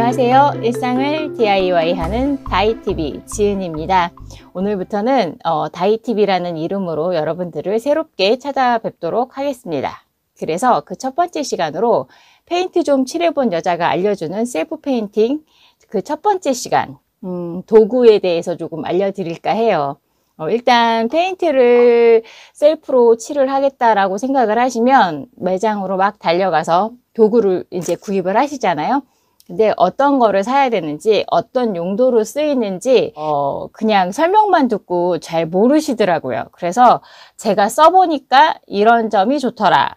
안녕하세요. 일상을 DIY하는 다이TV 지은입니다. 오늘부터는 다이TV라는 이름으로 여러분들을 새롭게 찾아뵙도록 하겠습니다. 그래서 그 첫 번째 시간으로 페인트 좀 칠해본 여자가 알려주는 셀프 페인팅 그 첫 번째 시간 도구에 대해서 조금 알려드릴까 해요. 일단 페인트를 셀프로 칠을 하겠다라고 생각을 하시면 매장으로 막 달려가서 도구를 이제 구입을 하시잖아요. 근데 어떤 거를 사야 되는지 어떤 용도로 쓰이는지 그냥 설명만 듣고 잘 모르시더라고요. 그래서 제가 써보니까 이런 점이 좋더라,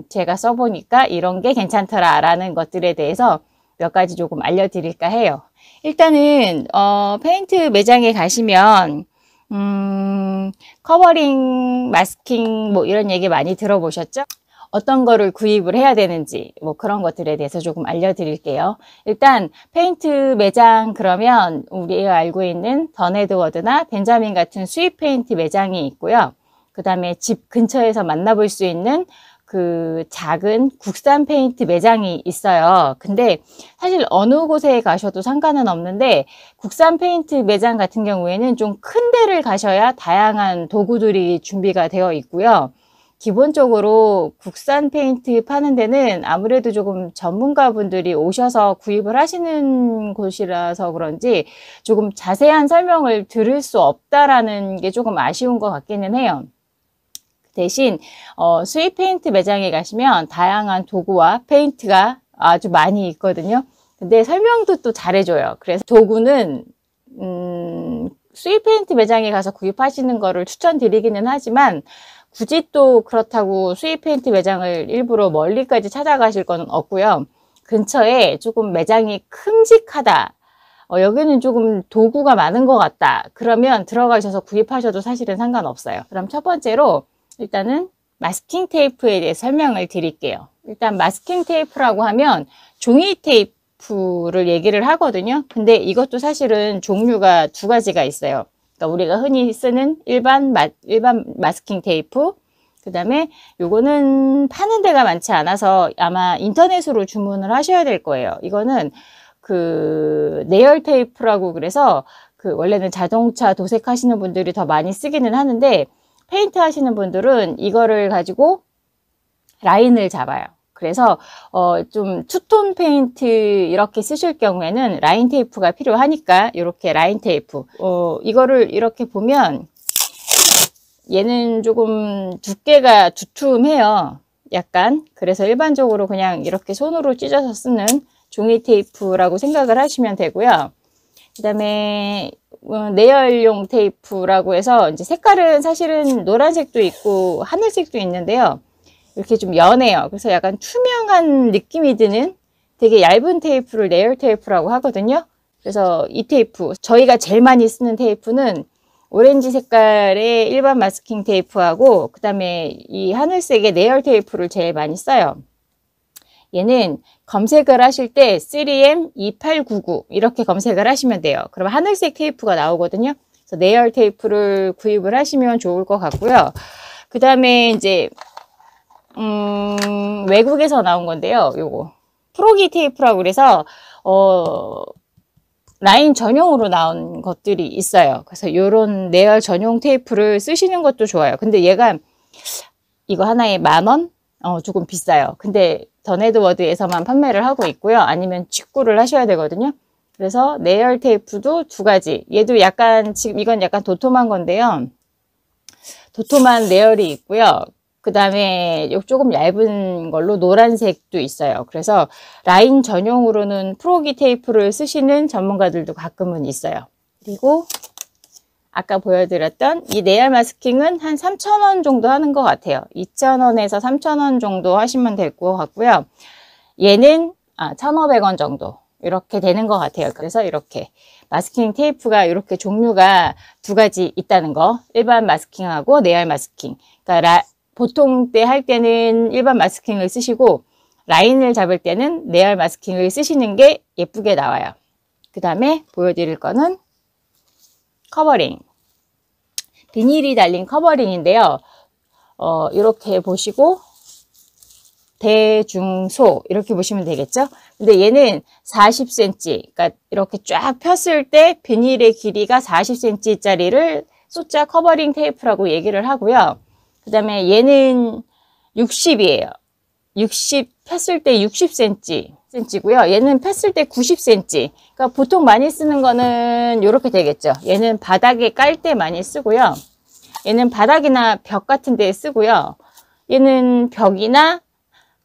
제가 써보니까 이런 게 괜찮더라 라는 것들에 대해서 몇 가지 조금 알려드릴까 해요. 일단은 페인트 매장에 가시면 커버링, 마스킹 뭐 이런 얘기 많이 들어보셨죠? 어떤 거를 구입을 해야 되는지 뭐 그런 것들에 대해서 조금 알려드릴게요. 일단 페인트 매장 그러면 우리가 알고 있는 던 에드워드나 벤자민 같은 수입 페인트 매장이 있고요. 그 다음에 집 근처에서 만나볼 수 있는 그 작은 국산 페인트 매장이 있어요. 근데 사실 어느 곳에 가셔도 상관은 없는데 국산 페인트 매장 같은 경우에는 좀 큰 데를 가셔야 다양한 도구들이 준비가 되어 있고요. 기본적으로 국산 페인트 파는 데는 아무래도 조금 전문가분들이 오셔서 구입을 하시는 곳이라서 그런지 조금 자세한 설명을 들을 수 없다라는 게 조금 아쉬운 것 같기는 해요. 대신 수입 페인트 매장에 가시면 다양한 도구와 페인트가 아주 많이 있거든요. 근데 설명도 또 잘해줘요. 그래서 도구는 수입 페인트 매장에 가서 구입하시는 거를 추천드리기는 하지만 굳이 또 그렇다고 수입 페인트 매장을 일부러 멀리까지 찾아가실 거는 없고요. 근처에 조금 매장이 큼직하다, 여기는 조금 도구가 많은 것 같다, 그러면 들어가셔서 구입하셔도 사실은 상관없어요. 그럼 첫 번째로 일단은 마스킹 테이프에 대해 설명을 드릴게요. 일단 마스킹 테이프라고 하면 종이 테이프를 얘기를 하거든요. 근데 이것도 사실은 종류가 두 가지가 있어요. 그러니까 우리가 흔히 쓰는 일반 마스킹 테이프, 그 다음에 요거는 파는 데가 많지 않아서 아마 인터넷으로 주문을 하셔야 될 거예요. 이거는 그 네일 테이프라고 그래서 그 원래는 자동차 도색하시는 분들이 더 많이 쓰기는 하는데 페인트 하시는 분들은 이거를 가지고 라인을 잡아요. 그래서 좀 투톤 페인트 이렇게 쓰실 경우에는 라인 테이프가 필요하니까 이렇게 라인 테이프, 이거를 이렇게 보면 얘는 조금 두께가 두툼해요. 약간. 그래서 일반적으로 그냥 이렇게 손으로 찢어서 쓰는 종이 테이프라고 생각을 하시면 되고요. 그 다음에 내열용 테이프라고 해서 이제 색깔은 사실은 노란색도 있고 하늘색도 있는데요. 이렇게 좀 연해요. 그래서 약간 투명한 느낌이 드는 되게 얇은 테이프를 내열 테이프라고 하거든요. 그래서 이 테이프, 저희가 제일 많이 쓰는 테이프는 오렌지 색깔의 일반 마스킹 테이프하고 그 다음에 이 하늘색의 내열 테이프를 제일 많이 써요. 얘는 검색을 하실 때 3M2899 이렇게 검색을 하시면 돼요. 그럼 하늘색 테이프가 나오거든요. 그래서 내열 테이프를 구입을 하시면 좋을 것 같고요. 그 다음에 이제 외국에서 나온 건데요. 요거 프로기 테이프라고 그래서 라인 전용으로 나온 것들이 있어요. 그래서 요런 내열 전용 테이프를 쓰시는 것도 좋아요. 근데 얘가 이거 하나에 10,000원? 조금 비싸요. 근데 던 에드워드에서만 판매를 하고 있고요. 아니면 직구를 하셔야 되거든요. 그래서 내열 테이프도 두 가지. 얘도 약간 지금 이건 약간 도톰한 건데요. 도톰한 내열이 있고요. 그 다음에 조금 얇은 걸로 노란색도 있어요. 그래서 라인 전용으로는 프로기 테이프를 쓰시는 전문가들도 가끔은 있어요. 그리고 아까 보여드렸던 이 내열 마스킹은 한 3,000원 정도 하는 것 같아요. 2,000원에서 3,000원 정도 하시면 될 것 같고요. 얘는 1,500원 정도 이렇게 되는 것 같아요. 그래서 이렇게 마스킹 테이프가 이렇게 종류가 두 가지 있다는 거. 일반 마스킹하고 내열 마스킹. 그러니까 보통 때 할 때는 일반 마스킹을 쓰시고 라인을 잡을 때는 내열 마스킹을 쓰시는 게 예쁘게 나와요. 그 다음에 보여드릴 거는 커버링. 비닐이 달린 커버링인데요. 이렇게 보시고 대중소 이렇게 보시면 되겠죠. 근데 얘는 40cm, 그러니까 이렇게 쫙 폈을 때 비닐의 길이가 40cm 짜리를 소자 커버링 테이프라고 얘기를 하고요. 그 다음에 얘는 60이에요. 60 폈을 때 60cm고요. 얘는 폈을 때 90cm. 그러니까 보통 많이 쓰는 거는 이렇게 되겠죠. 얘는 바닥에 깔 때 많이 쓰고요. 얘는 바닥이나 벽 같은 데에 쓰고요. 얘는 벽이나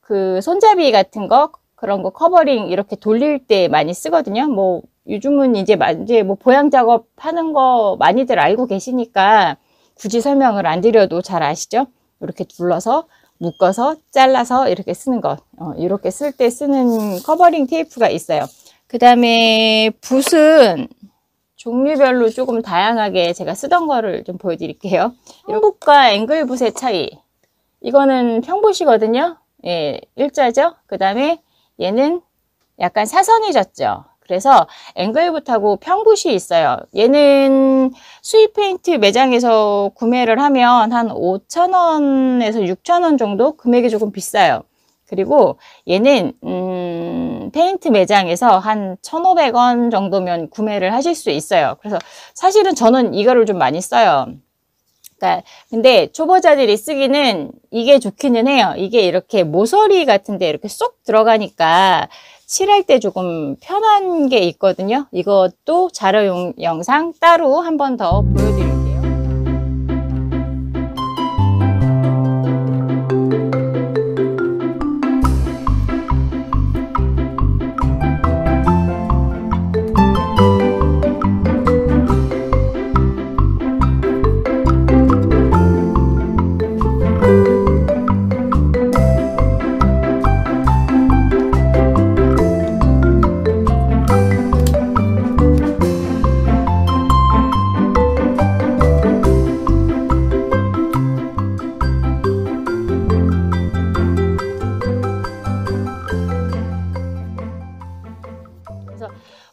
그 손잡이 같은 거, 그런 거 커버링 이렇게 돌릴 때 많이 쓰거든요. 뭐 요즘은 이제 뭐 보양 작업 하는 거 많이들 알고 계시니까 굳이 설명을 안 드려도 잘 아시죠? 이렇게 둘러서 묶어서 잘라서 이렇게 쓰는 것, 이렇게 쓸 때 쓰는 커버링 테이프가 있어요. 그 다음에 붓은 종류별로 조금 다양하게 제가 쓰던 거를 좀 보여드릴게요. 평붓과 앵글붓의 차이. 이거는 평붓이거든요. 예, 일자죠. 그 다음에 얘는 약간 사선이 졌죠. 그래서 앵글붓하고 평붓이 있어요. 얘는 수입 페인트 매장에서 구매를 하면 한 5,000원에서 6,000원 정도 금액이 조금 비싸요. 그리고 얘는 페인트 매장에서 한 1,500원 정도면 구매를 하실 수 있어요. 그래서 사실은 저는 이거를 좀 많이 써요. 그러니까 근데 초보자들이 쓰기는 이게 좋기는 해요. 이게 이렇게 모서리 같은데 이렇게 쏙 들어가니까 칠할 때 조금 편한 게 있거든요. 이것도 자료 영상 따로 한 번 더 보여드릴게요.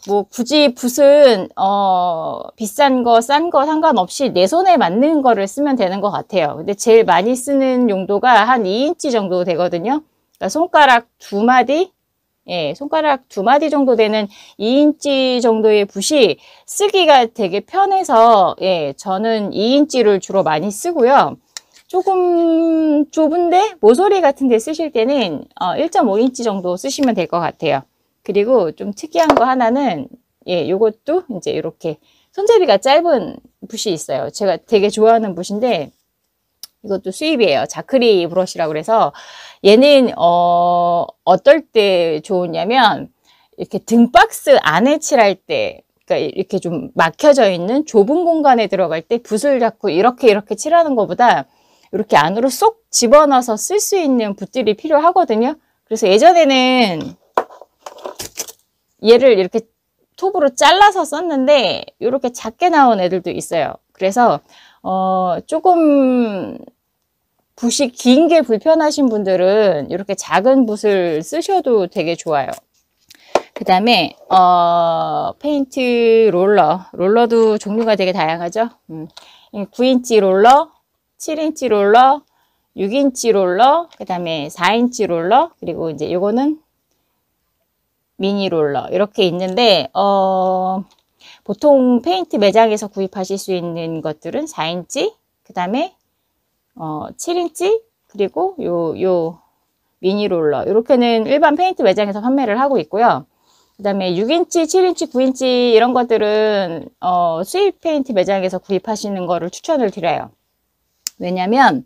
뭐 굳이 붓은 비싼 거, 싼 거 상관없이 내 손에 맞는 거를 쓰면 되는 것 같아요. 근데 제일 많이 쓰는 용도가 한 2인치 정도 되거든요. 그러니까 손가락 2마디, 예, 손가락 2마디 정도 되는 2인치 정도의 붓이 쓰기가 되게 편해서, 예, 저는 2인치를 주로 많이 쓰고요. 조금 좁은데 모서리 같은 데 쓰실 때는 1.5인치 정도 쓰시면 될 것 같아요. 그리고 좀 특이한 거 하나는, 예, 요것도 이제 이렇게 손잡이가 짧은 붓이 있어요. 제가 되게 좋아하는 붓인데, 이것도 수입이에요. 자크리 브러쉬라고 그래서, 얘는, 어떨 때 좋으냐면, 이렇게 등박스 안에 칠할 때, 그러니까 이렇게 좀 막혀져 있는 좁은 공간에 들어갈 때 붓을 잡고 이렇게 칠하는 것보다, 이렇게 안으로 쏙 집어넣어서 쓸 수 있는 붓들이 필요하거든요. 그래서 예전에는, 얘를 이렇게 톱으로 잘라서 썼는데 이렇게 작게 나온 애들도 있어요. 그래서 조금 붓이 긴 게 불편하신 분들은 이렇게 작은 붓을 쓰셔도 되게 좋아요. 그 다음에 페인트 롤러도 종류가 되게 다양하죠. 9인치 롤러, 7인치 롤러, 6인치 롤러, 그 다음에 4인치 롤러, 그리고 이제 요거는 미니 롤러 이렇게 있는데 보통 페인트 매장에서 구입하실 수 있는 것들은 4인치, 그 다음에 7인치, 그리고 요 미니 롤러 이렇게는 일반 페인트 매장에서 판매를 하고 있고요. 그 다음에 6인치, 7인치, 9인치 이런 것들은 수입 페인트 매장에서 구입하시는 거를 추천을 드려요. 왜냐면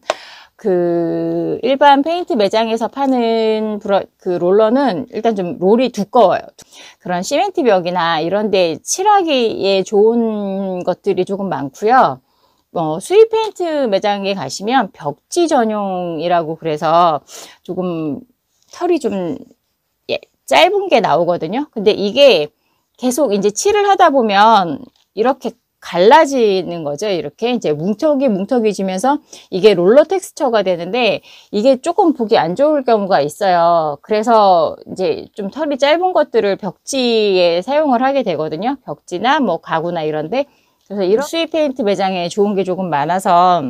그 일반 페인트 매장에서 파는 그 롤러는 일단 좀 롤이 두꺼워요. 그런 시멘트 벽이나 이런 데 칠하기에 좋은 것들이 조금 많고요. 수입 페인트 매장에 가시면 벽지 전용이라고 그래서 조금 털이 좀 짧은 게 나오거든요. 근데 이게 계속 이제 칠을 하다 보면 이렇게 갈라지는 거죠. 이렇게 이제 뭉텅이 지면서 이게 롤러 텍스처가 되는데 이게 조금 보기 안 좋을 경우가 있어요. 그래서 이제 좀 털이 짧은 것들을 벽지에 사용을 하게 되거든요. 벽지나 뭐 가구나 이런데. 그래서 이런 수입 페인트 매장에 좋은 게 조금 많아서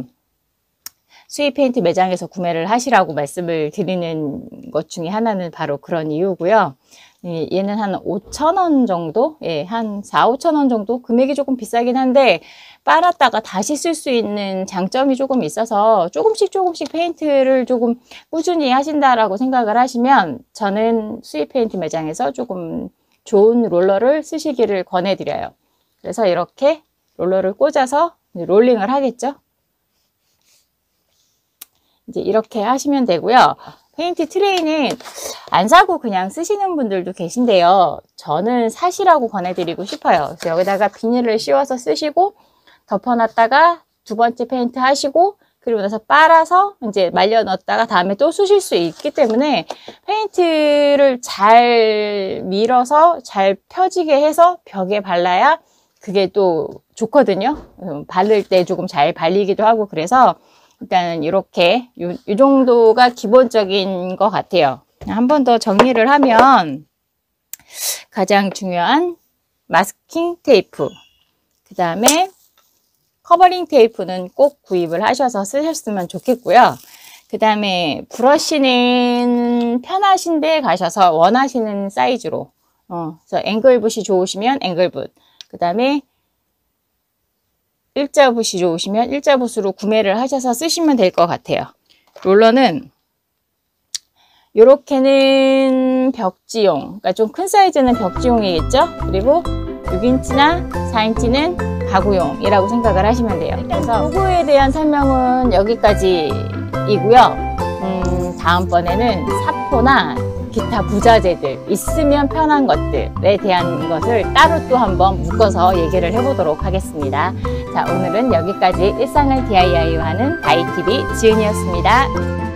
수입 페인트 매장에서 구매를 하시라고 말씀을 드리는 것 중에 하나는 바로 그런 이유고요. 얘는 한 5,000원 정도? 예, 한 4, 5,000원 정도? 금액이 조금 비싸긴 한데 빨았다가 다시 쓸 수 있는 장점이 조금 있어서 조금씩 페인트를 조금 꾸준히 하신다라고 생각을 하시면 저는 수입 페인트 매장에서 조금 좋은 롤러를 쓰시기를 권해드려요. 그래서 이렇게 롤러를 꽂아서 롤링을 하겠죠. 이제 이렇게 하시면 되고요. 페인트 트레이는 안 사고 그냥 쓰시는 분들도 계신데요. 저는 사시라고 권해드리고 싶어요. 그래서 여기다가 비닐을 씌워서 쓰시고 덮어놨다가 두 번째 페인트 하시고 그리고 나서 빨아서 이제 말려 넣었다가 다음에 또 쓰실 수 있기 때문에 페인트를 잘 밀어서 잘 펴지게 해서 벽에 발라야 그게 또 좋거든요. 바를 때 조금 잘 발리기도 하고 그래서 일단 이렇게 이 정도가 기본적인 것 같아요. 한 번 더 정리를 하면 가장 중요한 마스킹 테이프, 그 다음에 커버링 테이프는 꼭 구입을 하셔서 쓰셨으면 좋겠고요. 그 다음에 브러쉬는 편하신 데 가셔서 원하시는 사이즈로 그래서 앵글붓이 좋으시면 앵글붓, 그 다음에 일자붓이 좋으시면 일자붓으로 구매를 하셔서 쓰시면 될 것 같아요. 롤러는 요렇게는 벽지용, 그러니까 좀 큰 사이즈는 벽지용이겠죠. 그리고 6인치나 4인치는 가구용이라고 생각을 하시면 돼요. 그래서 도구에 대한 설명은 여기까지이고요. 다음번에는 사포나 기타 부자재들 있으면 편한 것들에 대한 것을 따로 또 한번 묶어서 얘기를 해보도록 하겠습니다. 자, 오늘은 여기까지 일상을 DIY하는 다이TV 지은이었습니다.